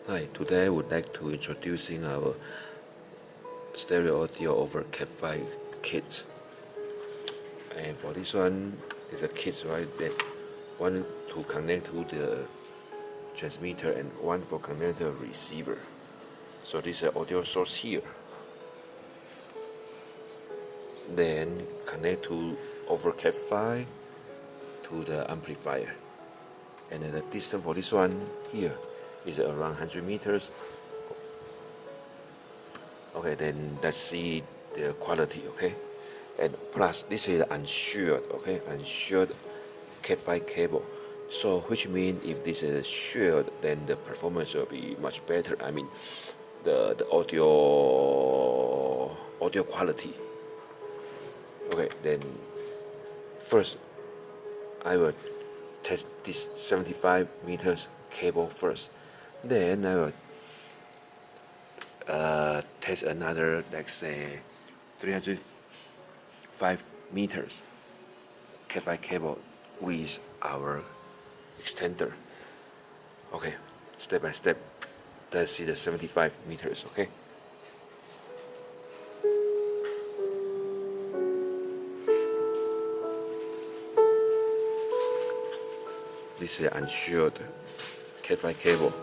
Hi, today I would like to introducing our stereo audio over CAT5 kits. And for this one, is a kit, right? That one to connect to the transmitter and one for connect to the receiver. So this is an audio source here. Then connect to over CAT5 to the amplifier. And then the distance for this one here is around 100 meters. Okay, then let's see the quality, okay? And plus, this is unshielded, okay? Unshielded CAT5 cable. So, which means if this is shielded, then the performance will be much better. I mean, the audio quality. Okay, then first, I will test this 75 meters cable first. Then I will test another, let's say, 305 meters CAT5 cable with our extender. Okay, step by step. Let's see the 75 meters, okay? This is unshielded CAT5 cable.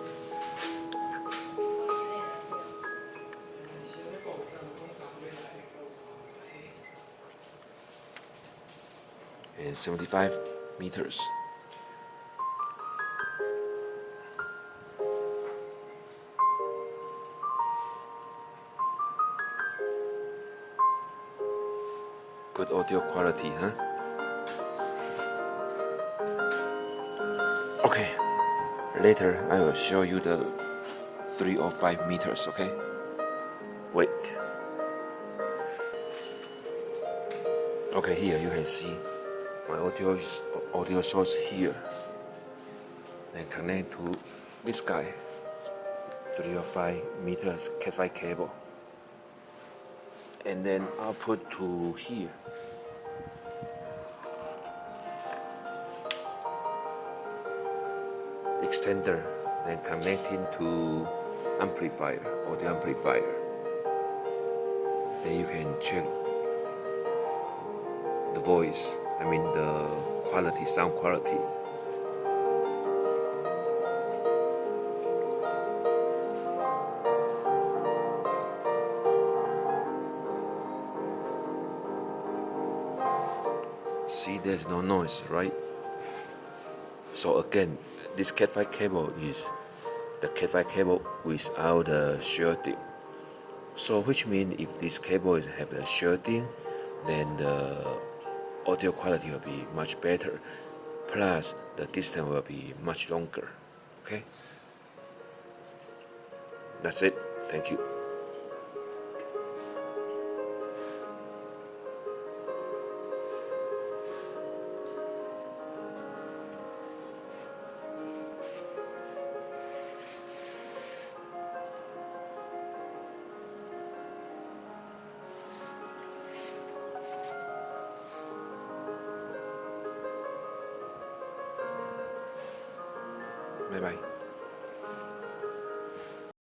And 75 meters. Good audio quality, huh? Okay, later I will show you the 305 meters, okay? Wait. Okay, here you can see my audio source here. And connect to this guy, 305 meters CAT5 cable. And then output to here. Extender, then connecting to amplifier, audio amplifier. Then you can check the voice, I mean the quality, sound quality. See, there's no noise, right? So again, this CAT5 cable is the CAT5 cable without the shielding. So which means if this cable have a shielding, then the audio quality will be much better. Plus, the distance will be much longer. Okay? That's it. Thank you. Bye bye.